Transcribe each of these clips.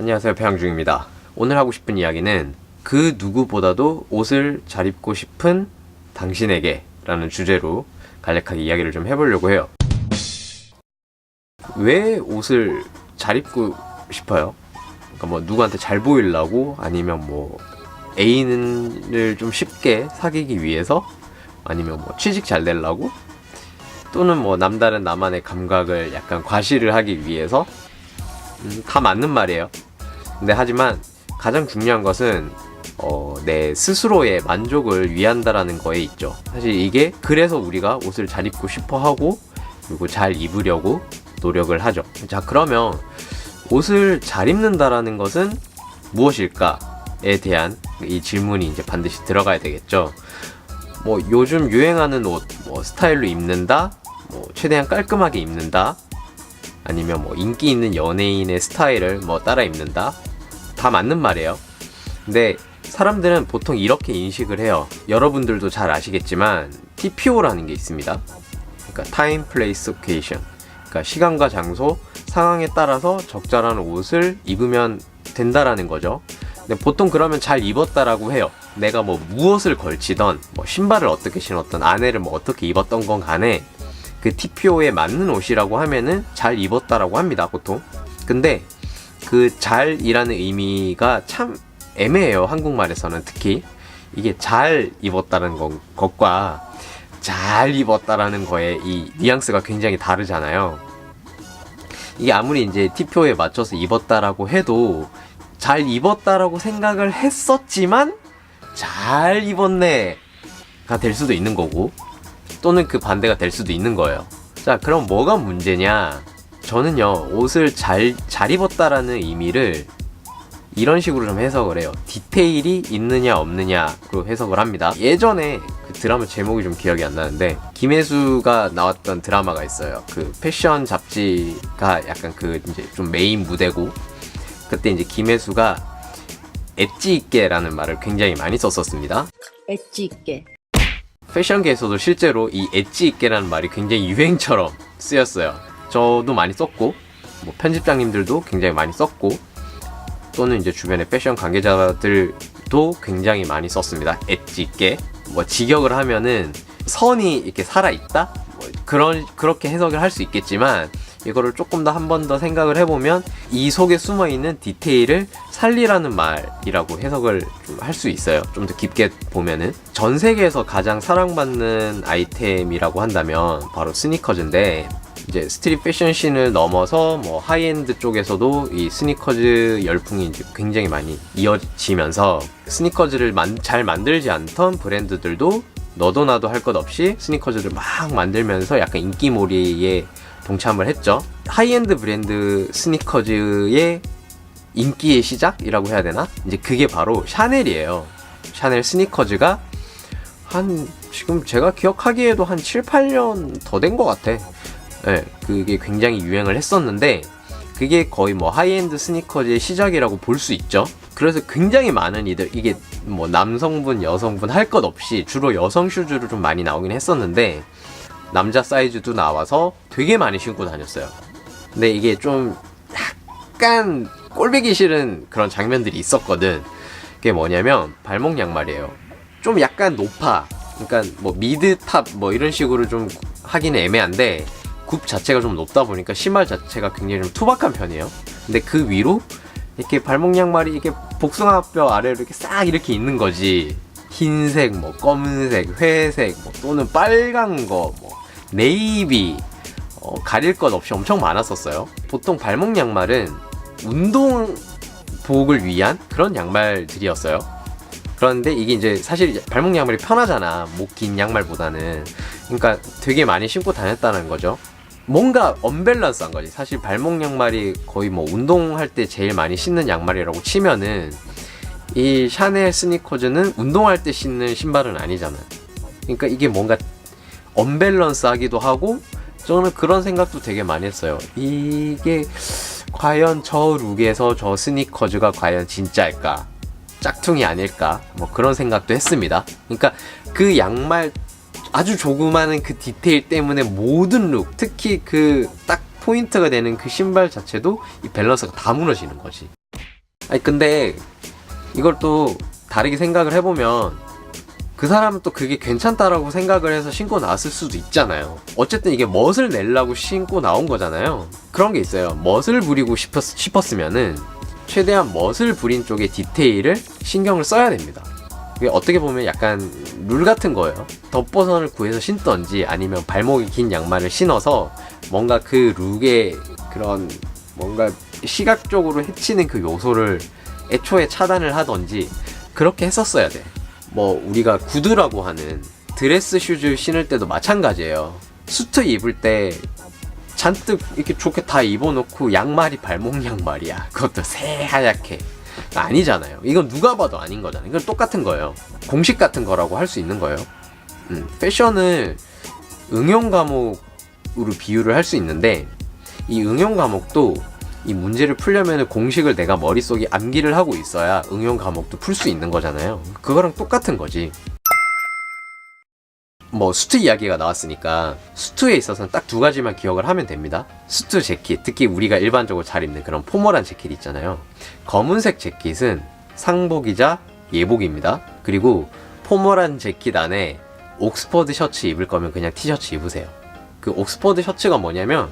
안녕하세요, 배양중입니다. 오늘 하고 싶은 이야기는 그 누구보다도 옷을 잘 입고 싶은 당신에게 라는 주제로 간략하게 이야기를 좀 해보려고 해요. 왜 옷을 잘 입고 싶어요? 그러니까 뭐 누구한테 잘 보이려고, 아니면 뭐 애인을 좀 쉽게 사귀기 위해서, 아니면 뭐 취직 잘 되려고, 또는 뭐 남다른 나만의 감각을 약간 과시를 하기 위해서. 다 맞는 말이에요. 근데 하지만 가장 중요한 것은 내 스스로의 만족을 위한다라는 거에 있죠. 사실 이게 그래서 우리가 옷을 잘 입고 싶어 하고, 그리고 잘 입으려고 노력을 하죠. 자, 그러면 옷을 잘 입는다라는 것은 무엇일까에 대한 이 질문이 이제 반드시 들어가야 되겠죠. 뭐 요즘 유행하는 옷, 뭐 스타일로 입는다, 뭐 최대한 깔끔하게 입는다, 아니면 뭐 인기 있는 연예인의 스타일을 뭐 따라 입는다, 다 맞는 말이에요. 근데 사람들은 보통 이렇게 인식을 해요. 여러분들도 잘 아시겠지만 TPO라는 게 있습니다. 그러니까 Time, Place, Occasion. 그러니까 시간과 장소, 상황에 따라서 적절한 옷을 입으면 된다라는 거죠. 근데 보통 그러면 잘 입었다라고 해요. 내가 뭐 무엇을 걸치던, 뭐 신발을 어떻게 신었던, 안에를 뭐 어떻게 입었던 건 간에 그 TPO에 맞는 옷이라고 하면은 잘 입었다라고 합니다, 보통. 근데 그 잘이라는 의미가 참 애매해요, 한국말에서는. 특히 이게 잘 입었다는 것과 잘 입었다라는 거에 이 뉘앙스가 굉장히 다르잖아요. 이게 아무리 이제 TPO에 맞춰서 입었다라고 해도 잘 입었다라고 생각을 했었지만 잘 입었네가 될 수도 있는 거고, 또는 그 반대가 될 수도 있는 거예요. 자, 그럼 뭐가 문제냐? 저는요, 옷을 잘 입었다라는 의미를 이런 식으로 좀 해석을 해요. 디테일이 있느냐 없느냐로 해석을 합니다. 예전에 그 드라마 제목이 좀 기억이 안 나는데, 김혜수가 나왔던 드라마가 있어요. 그 패션 잡지가 약간 그 이제 좀 메인 무대고, 그때 이제 김혜수가 엣지 있게라는 말을 굉장히 많이 썼었습니다. 엣지 있게. 패션계에서도 실제로 이 엣지 있게라는 말이 굉장히 유행처럼 쓰였어요. 저도 많이 썼고, 뭐 편집장님들도 굉장히 많이 썼고, 또는 이제 주변의 패션 관계자들도 굉장히 많이 썼습니다. 엣지 있게. 뭐 직역을 하면은 선이 이렇게 살아있다? 뭐 그렇게 해석을 할 수 있겠지만, 이거를 조금 더 한 번 더 생각을 해보면 이 속에 숨어있는 디테일을 살리라는 말이라고 해석을 좀 할 수 있어요. 좀 더 깊게 보면은 전 세계에서 가장 사랑받는 아이템이라고 한다면 바로 스니커즈인데, 이제 스트릿 패션 씬을 넘어서 뭐 하이엔드 쪽에서도 이 스니커즈 열풍이 이제 굉장히 많이 이어지면서, 스니커즈를 잘 만들지 않던 브랜드들도 너도 나도 할 것 없이 스니커즈를 막 만들면서 약간 인기몰이에 동참을 했죠. 하이엔드 브랜드 스니커즈의 인기의 시작이라고 해야 되나? 이제 그게 바로 샤넬이에요. 샤넬 스니커즈가 지금 제가 기억하기에도 한 7, 8년 더 된 것 같아. 네, 그게 굉장히 유행을 했었는데, 그게 거의 뭐 하이엔드 스니커즈의 시작이라고 볼 수 있죠. 그래서 굉장히 많은 이들, 이게 뭐 남성분, 여성분 할 것 없이 주로 여성 슈즈로 좀 많이 나오긴 했었는데, 남자 사이즈도 나와서 되게 많이 신고 다녔어요. 근데 이게 좀 약간 꼴보기 싫은 그런 장면들이 있었거든. 그게 뭐냐면 발목 양말이에요. 좀 약간 높아. 그러니까 뭐 미드 탑 뭐 이런 식으로 좀 하기는 애매한데, 굽 자체가 좀 높다 보니까 신발 자체가 굉장히 좀 투박한 편이에요. 근데 그 위로 이렇게 발목 양말이 이렇게 복숭아뼈 아래로 이렇게 싹 이렇게 있는 거지. 흰색, 뭐 검은색, 회색, 뭐 또는 빨간 거, 뭐 네이비, 가릴 것 없이 엄청 많았었어요. 보통 발목 양말은 운동복을 위한 그런 양말들이었어요. 그런데 이게 이제 사실 발목 양말이 편하잖아, 목 긴 양말보다는. 그러니까 되게 많이 신고 다녔다는 거죠. 뭔가 언밸런스한 거지. 사실 발목 양말이 거의 뭐 운동할 때 제일 많이 신는 양말이라고 치면은, 이 샤넬 스니커즈는 운동할 때 신는 신발은 아니잖아. 그러니까 이게 뭔가 언밸런스 하기도 하고, 저는 그런 생각도 되게 많이 했어요. 이게 과연 저 룩에서 저 스니커즈가 과연 진짜일까? 짝퉁이 아닐까? 뭐 그런 생각도 했습니다. 그러니까 그 양말 아주 조그마한 그 디테일 때문에 모든 룩, 특히 그 딱 포인트가 되는 그 신발 자체도 이 밸런스가 다 무너지는 거지. 아니 근데 이걸 또 다르게 생각을 해보면 그 사람은 또 그게 괜찮다라고 생각을 해서 신고 나왔을 수도 있잖아요. 어쨌든 이게 멋을 내려고 신고 나온 거잖아요. 그런 게 있어요. 멋을 부리고 싶었으면은 최대한 멋을 부린 쪽의 디테일을 신경을 써야 됩니다. 이게 어떻게 보면 약간 룰 같은 거예요. 덧버선을 구해서 신던지 아니면 발목이 긴 양말을 신어서 뭔가 그 룩의 그런 뭔가 시각적으로 해치는 그 요소를 애초에 차단을 하던지 그렇게 했었어야 돼. 뭐 우리가 구두라고 하는 드레스 슈즈 신을 때도 마찬가지예요. 수트 입을 때 잔뜩 이렇게 좋게 다 입어놓고 양말이 발목 양말이야. 그것도 새하얗게. 아니잖아요. 이건 누가 봐도 아닌 거잖아요. 이건 똑같은 거예요. 공식 같은 거라고 할 수 있는 거예요. 패션을 응용 과목으로 비유를 할 수 있는데 이 응용 과목도 이 문제를 풀려면 공식을 내가 머릿속에 암기를 하고 있어야 응용 과목도 풀 수 있는 거잖아요. 그거랑 똑같은 거지. 뭐 수트 이야기가 나왔으니까 수트에 있어서는 딱 두 가지만 기억을 하면 됩니다. 수트 재킷, 특히 우리가 일반적으로 잘 입는 그런 포멀한 재킷 있잖아요. 검은색 재킷은 상복이자 예복입니다. 그리고 포멀한 재킷 안에 옥스퍼드 셔츠 입을 거면 그냥 티셔츠 입으세요. 그 옥스퍼드 셔츠가 뭐냐면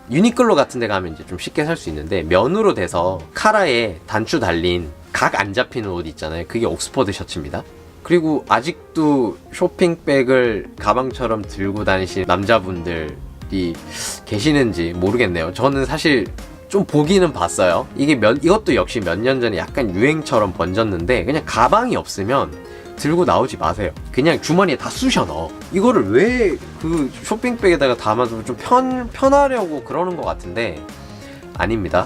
유니클로 같은 데 가면 이제 좀 쉽게 살 수 있는데 면으로 돼서 카라에 단추 달린 각 안 잡히는 옷 있잖아요. 그게 옥스퍼드 셔츠입니다. 그리고 아직도 쇼핑백을 가방처럼 들고 다니시는 남자분들이 계시는지 모르겠네요. 저는 사실 좀 보기는 봤어요. 이것도 역시 몇 년 전에 약간 유행처럼 번졌는데 그냥 가방이 없으면 들고 나오지 마세요. 그냥 주머니에 다 쑤셔 넣어. 이거를 왜 그 쇼핑백에다가 담아두면 좀 편하려고 그러는 것 같은데 아닙니다.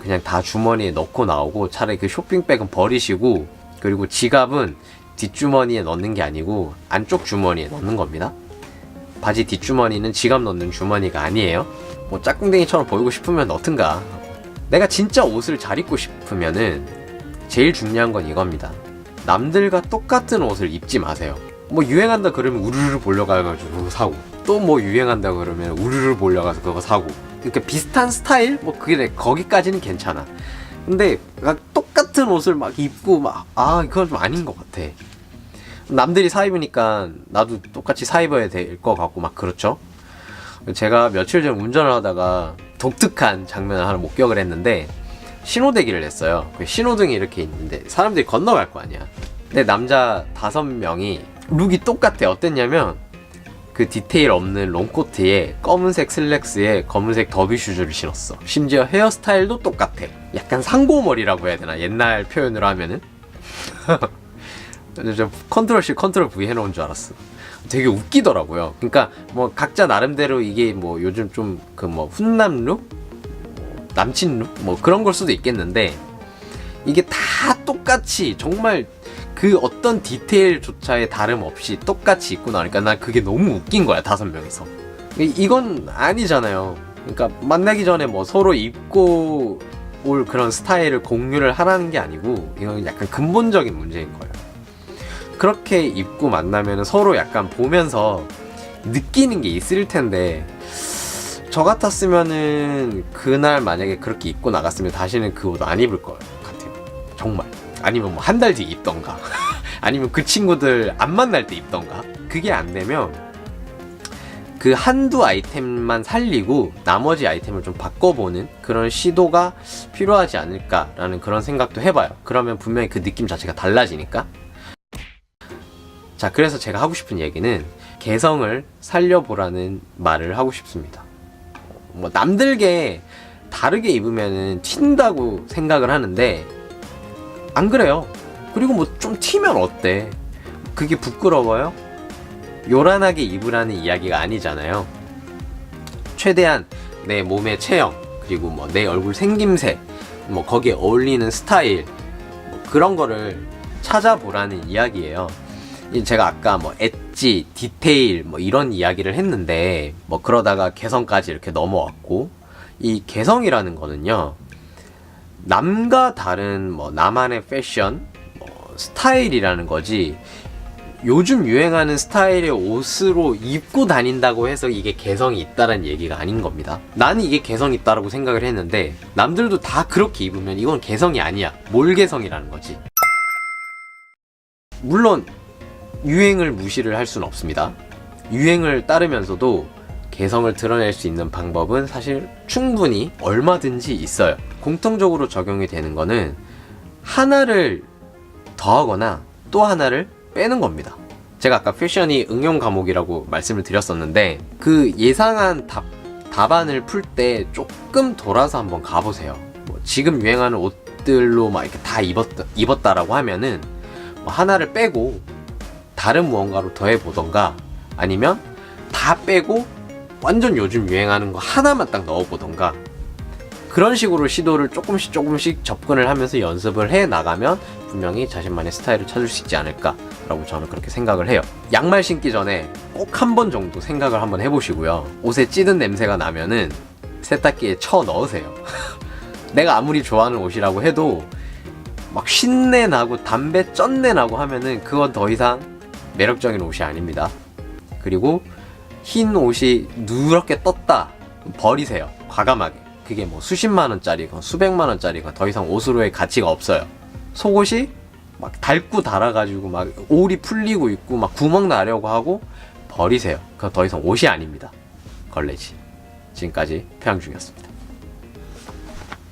그냥 다 주머니에 넣고 나오고 차라리 그 쇼핑백은 버리시고 그리고 지갑은 뒷주머니에 넣는 게 아니고 안쪽 주머니에 넣는 겁니다. 바지 뒷주머니는 지갑 넣는 주머니가 아니에요. 뭐 짝꿍댕이처럼 보이고 싶으면 넣든가. 내가 진짜 옷을 잘 입고 싶으면은 제일 중요한 건 이겁니다. 남들과 똑같은 옷을 입지 마세요. 뭐 유행한다 그러면 우르르 몰려가가지고 사고 또 뭐 유행한다 그러면 우르르 몰려가서 그거 사고 그러니까 비슷한 스타일? 뭐 그게 거기까지는 괜찮아. 근데 똑같은 옷을 막 입고 막 이건 좀 아닌 것 같아. 남들이 사 입으니까 나도 똑같이 사 입어야 될 것 같고 막 그렇죠. 제가 며칠 전 운전을 하다가 독특한 장면을 하나 목격을 했는데 신호대기를 했어요. 신호등이 이렇게 있는데 사람들이 건너갈 거 아니야. 근데 남자 5명이 룩이 똑같아. 어땠냐면 그 디테일 없는 롱코트에 검은색 슬랙스에 검은색 더비 슈즈를 신었어. 심지어 헤어스타일도 똑같아. 약간 상고머리라고 해야 되나? 옛날 표현으로 하면은 저 컨트롤 C 컨트롤 V 해놓은 줄 알았어. 되게 웃기더라고요. 그러니까 뭐 각자 나름대로 이게 뭐 요즘 좀 그 뭐 훈남 룩, 남친 룩, 뭐 그런 걸 수도 있겠는데 이게 다 똑같이 정말 그 어떤 디테일조차에 다름없이 똑같이 입고 나니까 난 그게 너무 웃긴 거야. 5명이서. 이건 아니잖아요. 그러니까 만나기 전에 뭐 서로 입고 올 그런 스타일을 공유를 하라는 게 아니고 이건 약간 근본적인 문제인 거예요. 그렇게 입고 만나면 서로 약간 보면서 느끼는 게 있을 텐데 저 같았으면은 그날 만약에 그렇게 입고 나갔으면 다시는 그 옷 안 입을 것 같아요. 정말. 아니면 뭐 한 달 뒤에 입던가 아니면 그 친구들 안 만날 때 입던가. 그게 안 되면 그 한두 아이템만 살리고 나머지 아이템을 좀 바꿔보는 그런 시도가 필요하지 않을까라는 그런 생각도 해봐요. 그러면 분명히 그 느낌 자체가 달라지니까. 자, 그래서 제가 하고 싶은 얘기는 개성을 살려보라는 말을 하고 싶습니다. 뭐 남들게 다르게 입으면은 튄다고 생각을 하는데 안 그래요. 그리고 뭐 좀 튀면 어때? 그게 부끄러워요? 요란하게 입으라는 이야기가 아니잖아요. 최대한 내 몸의 체형 그리고 뭐 내 얼굴 생김새 뭐 거기에 어울리는 스타일 뭐 그런 거를 찾아보라는 이야기예요. 제가 아까 뭐 엣지, 디테일 뭐 이런 이야기를 했는데 뭐 그러다가 개성까지 이렇게 넘어왔고 이 개성이라는 거는요 남과 다른 뭐 나만의 패션, 뭐 스타일이라는 거지 요즘 유행하는 스타일의 옷으로 입고 다닌다고 해서 이게 개성이 있다는 얘기가 아닌 겁니다. 나는 이게 개성이 있다고 생각을 했는데 남들도 다 그렇게 입으면 이건 개성이 아니야. 몰 개성이라는 거지. 물론 유행을 무시를 할 수는 없습니다. 유행을 따르면서도 개성을 드러낼 수 있는 방법은 사실 충분히 얼마든지 있어요. 공통적으로 적용이 되는 거는 하나를 더하거나 또 하나를 빼는 겁니다. 제가 아까 패션이 응용 과목이라고 말씀을 드렸었는데 그 예상한 답안을 풀 때 조금 돌아서 한번 가보세요. 뭐 지금 유행하는 옷들로 막 이렇게 다 입었다라고 하면은 뭐 하나를 빼고 다른 무언가로 더해 보던가 아니면 다 빼고 완전 요즘 유행하는 거 하나만 딱 넣어 보던가 그런 식으로 시도를 조금씩 접근을 하면서 연습을 해 나가면 분명히 자신만의 스타일을 찾을 수 있지 않을까라고 저는 그렇게 생각을 해요. 양말 신기 전에 꼭 한 번 정도 생각을 한번 해보시고요. 옷에 찌든 냄새가 나면은 세탁기에 쳐 넣으세요. 내가 아무리 좋아하는 옷이라고 해도 막 쉰내 나고 담배 쩐내 나고 하면은 그건 더 이상 매력적인 옷이 아닙니다. 그리고 흰 옷이 누렇게 떴다 버리세요. 과감하게. 그게 뭐 수십만 원짜리건 수백만 원짜리건 더 이상 옷으로의 가치가 없어요. 속옷이 막 닳고 닳아가지고 막 올이 풀리고 있고 막 구멍 나려고 하고 버리세요. 그거 더 이상 옷이 아닙니다. 걸레지. 지금까지 표양중이었습니다.